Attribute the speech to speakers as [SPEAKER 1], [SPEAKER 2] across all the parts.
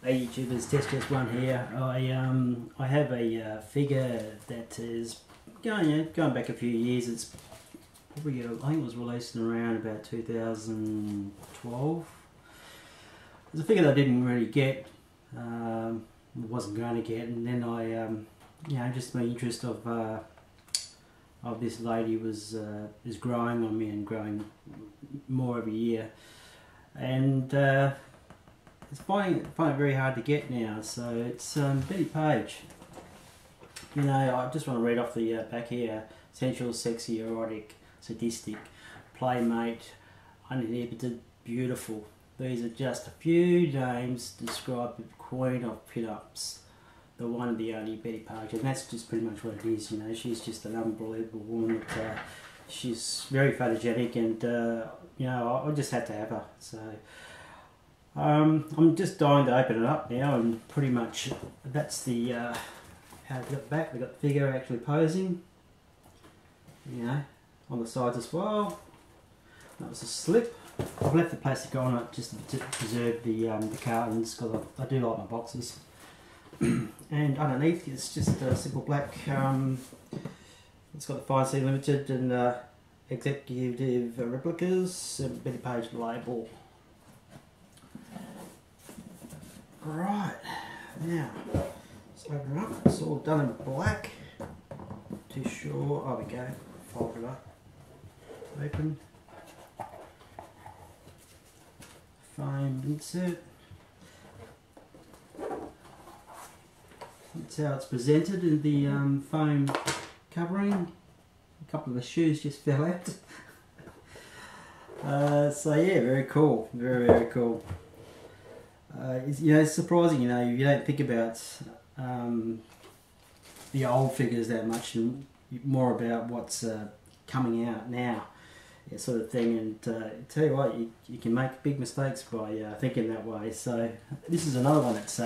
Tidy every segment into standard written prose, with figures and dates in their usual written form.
[SPEAKER 1] Hey YouTubers, test just one here. I have a figure that is going back a few years. It's probably I think it was released in around about 2012. It's a figure that I didn't really get, wasn't going to get, and then I just my interest of this lady is growing on me and growing more every year, and it's finding it very hard to get now. So it's Bettie Page. You know, I just want to read off the back here: sensual, sexy, erotic, sadistic, playmate, uninhibited, beautiful. These are just a few names to describe the queen of pin-ups, the one and the only Bettie Page, and that's just pretty much what it is. You know, she's just an unbelievable woman. She's very photogenic, and you know, I just had to have her. So I'm just dying to open it up now, and pretty much that's the how we got the back. We got the figure actually posing, you know, on the sides as well. That was a slip. I've left the plastic on it just to preserve the cartons, because I do like my boxes. And underneath it's just a simple black. It's got the 5C Limited and executive replicas and Bettie Page label. Right, now let's open it up. It's all done in black. Not too sure. Oh, we go. Fold it up. Open. Foam insert. That's how it's presented in the foam covering. A couple of the shoes just fell out. So yeah, very cool. Very cool. You know, it's surprising, you know, you don't think about the old figures that much, and more about what's coming out now, that sort of thing. And tell you what, you can make big mistakes by thinking that way. So this is another one that's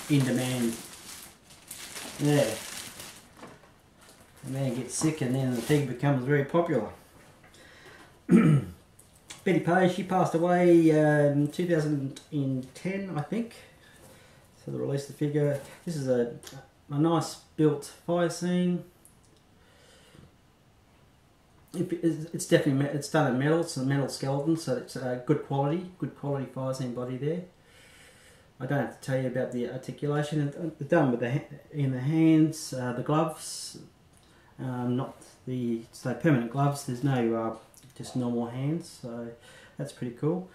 [SPEAKER 1] in demand. Yeah, the man gets sick and then the thing becomes very popular. Bettie Page, she passed away in 2010, I think. So they released the figure. This is a nice built fire scene. It's definitely, it's done in metal. It's a metal skeleton, so it's good quality fire scene body there. I don't have to tell you about the articulation. It's done with in the hands, the gloves, not the permanent gloves. There's no just normal hands, so that's pretty cool.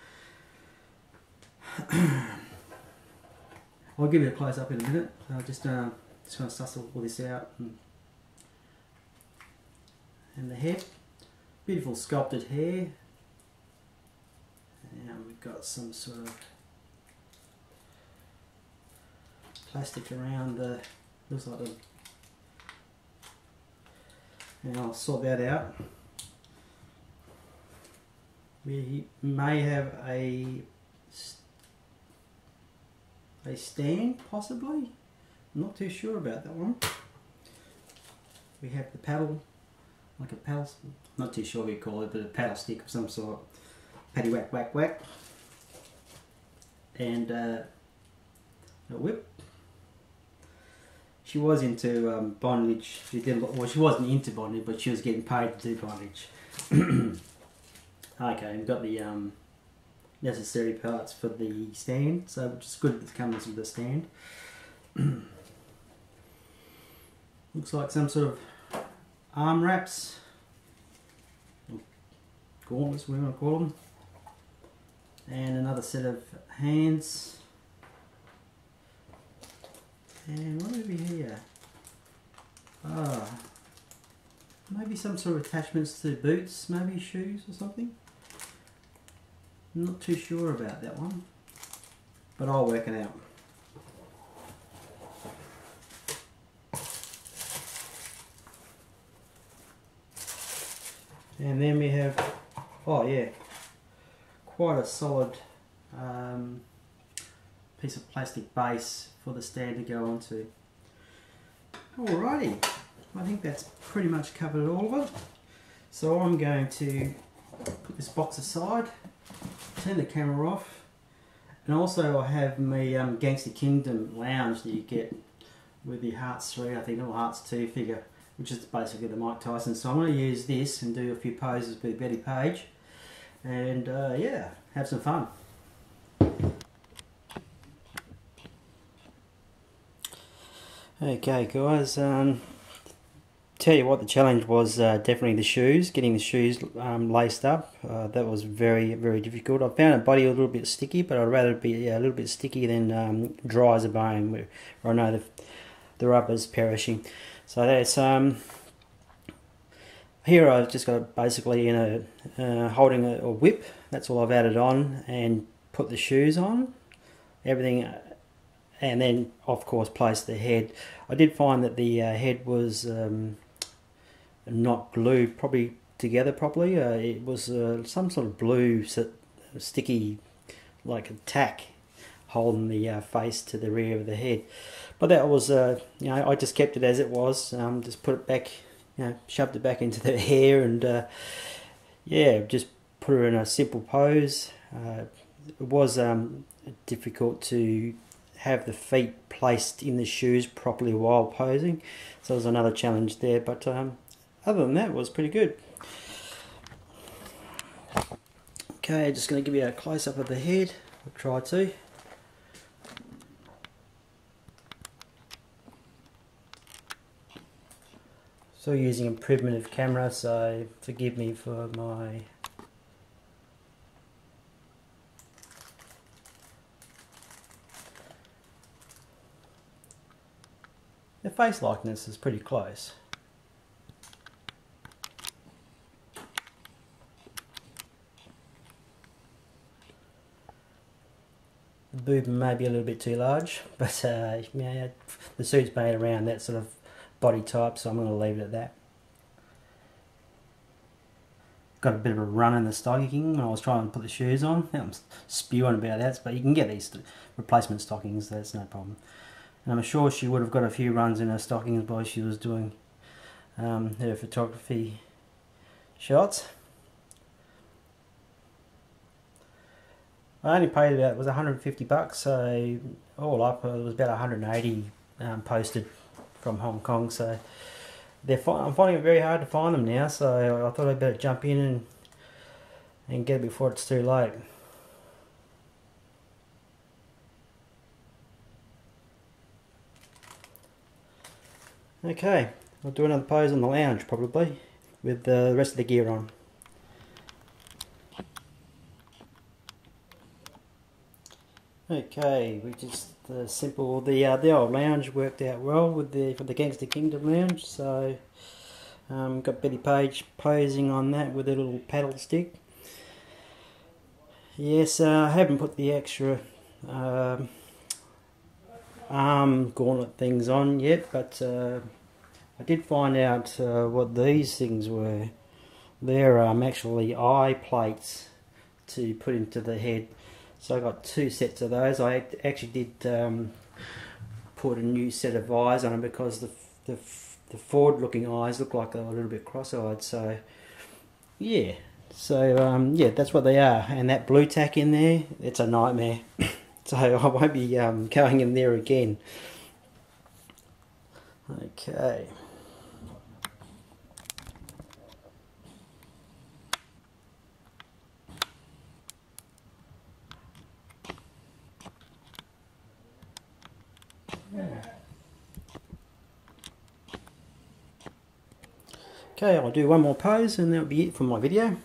[SPEAKER 1] I'll give you a close up in a minute. So I'm just going to suss all this out, and the head, beautiful sculpted hair, and we've got some sort of plastic around the, looks like the, and I'll sort that out. We may have a stand, possibly. I'm not too sure about that one. We have the paddle, like a paddle, not too sure what you call it, but a paddle stick of some sort. Paddy whack whack whack. And a whip. She was into bondage. She did, well, she wasn't into bondage, but she was getting paid to do bondage. Okay, we've got the necessary parts for the stand, so which is good. It comes with the stand. Looks like some sort of arm wraps, gauntlets, whatever you want to call them, and another set of hands. And what have we here? Maybe some sort of attachments to boots, maybe shoes or something. I'm not too sure about that one, but I'll work it out. And then we have, oh yeah, quite a solid piece of plastic base for the stand to go onto. Alrighty, I think that's pretty much covered all of it. So I'm going to put this box aside, turn the camera off, And also I have my Gangster Kingdom lounge that you get with the Hearts 3, I think, or Hearts 2 figure, which is basically the Mike Tyson. So I'm going to use this and do a few poses with Bettie Page, and yeah, have some fun. Okay guys, tell you what, the challenge was definitely the shoes, getting the shoes laced up. That was very, very difficult. I found the body a little bit sticky, but I'd rather it be a little bit sticky than dry as a bone, where I know the rubber's perishing. So that's here I've just got basically in a holding a whip. That's all I've added on, and put the shoes on, everything, and then of course place the head. I did find that the head was not glued together properly. It was some sort of blue sticky, like a tack, holding the face to the rear of the head. But that was, you know, I just kept it as it was. Just put it back, you know, shoved it back into the hair, and yeah, just put her in a simple pose. It was difficult to have the feet placed in the shoes properly while posing, so it was another challenge there. But other than that, it was pretty good. Okay, just going to give you a close-up of the head. I'll try to. Still using a primitive camera, so forgive me for my the face likeness is pretty close. The boob may be a little bit too large, but yeah, the suit's made around that sort of body type, so I'm going to leave it at that. Got a bit of a run in the stocking when I was trying to put the shoes on. I'm spewing about that, but you can get these replacement stockings, that's no problem. And I'm sure she would have got a few runs in her stockings while she was doing her photography shots. I only paid about, it was 150 bucks, so all up it was about 180 posted from Hong Kong. So I'm finding it very hard to find them now, so I thought I'd better jump in and get it before it's too late. Okay, I'll do another pose on the lounge probably, with the rest of the gear on. Okay, we just simple. The old lounge worked out well with for the Gangster Kingdom lounge. So got Bettie Page posing on that with a little paddle stick. Yes, I haven't put the extra arm gauntlet things on yet, but I did find out what these things were. They're actually eye plates to put into the head. So I got 2 sets of those. I actually did put a new set of eyes on them because the forward-looking eyes look like they were a little bit cross-eyed. So yeah, yeah, that's what they are. And that blue tack in there, it's a nightmare. So I won't be going in there again. Okay. Okay, I'll do one more pose and that'll be it for my video.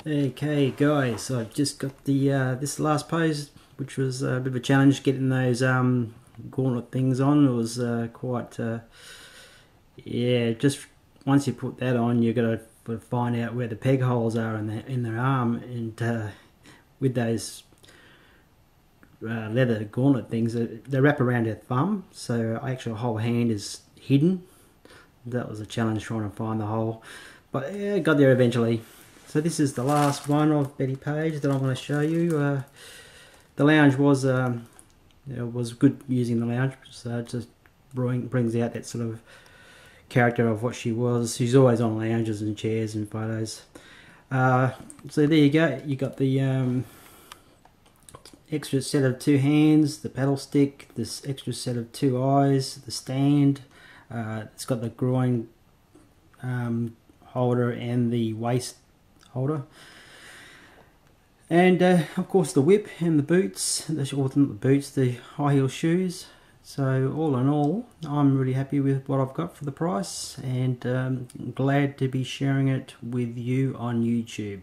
[SPEAKER 1] Okay guys, so I've just got the this last pose, which was a bit of a challenge getting those gauntlet things on. It was quite yeah, just once you put that on, you've got to find out where the peg holes are in their arm, and with those leather gauntlet things, they wrap around your thumb, so actually whole hand is hidden. That was a challenge trying to find the hole, but yeah, got there eventually. So this is the last one of Bettie Page that I want to show you. The lounge was good using the lounge, so it just brings out that sort of character of what she was. She's always on lounges and chairs and photos. So there you go. You got the extra set of 2 hands, the pedal stick, this extra set of 2 eyes, the stand. It's got the groin holder and the waist holder, and of course the whip and the boots, the high heel shoes. So all in all, I'm really happy with what I've got for the price, and glad to be sharing it with you on YouTube.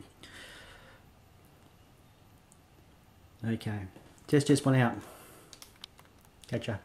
[SPEAKER 1] Okay, just one out. Catch ya.